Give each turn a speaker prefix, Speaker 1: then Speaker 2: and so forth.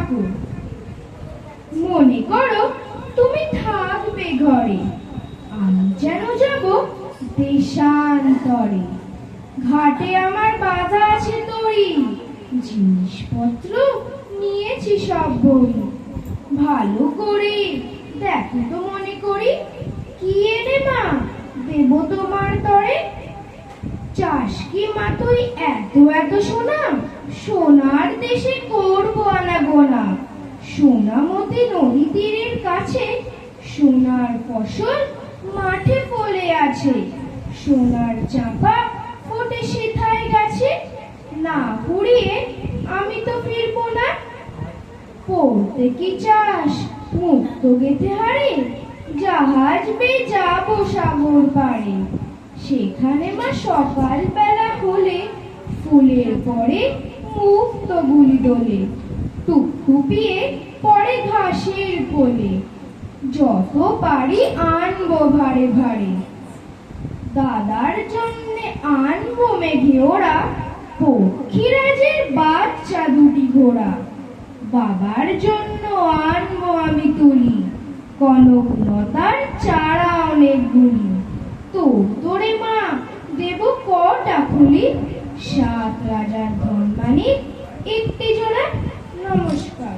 Speaker 1: থাকো। মনে করো তুমি থাকবে ঘরে, আমি যেন যাব দেশান্তরে। ঘাটে আমার বাঁধা আছে তরি, জিনিসপত্র নিয়েছি সব বই। ভালো করে দেখো তো মনে করি, কি এনে মা দেব তোমার তরে। চাষ কি মা তুই এত এত সোনা, সোনার দেশে করবো আনাগোনা। সোনামতি নদী তীরের কাছে, সোনার ফসল মাঠে ফলে আছে। সোনার চাপা ফোটে সেথায় গাছে, না পুড়িয়ে আমি তো ফিরবো না। পড়তে কি চাস মুক্ত গেথে হারে, জাহাজ বেয়ে যাবো সাগর পাড়ে। সেখানে মা সকাল বেলা হলে, ফুলের পরে মুক্ত গুলি দোলে। টুকটুপিয়ে পড়ে ঘাসের কোলে, যত পারি আনবো ভারে ভারে। দাদার জন্যে আনবো মেঘে ওরা, পক্ষীরাজের বাচ্চা দুটি ঘোড়া। বাবার জন্য আনবো আমি তুলি, কনকলতার চারা অনেকগুলি। তোরে মা দেব কটা খুলি, 7 রাজার ধনমানিক একটি জোড়া। নমস্কার।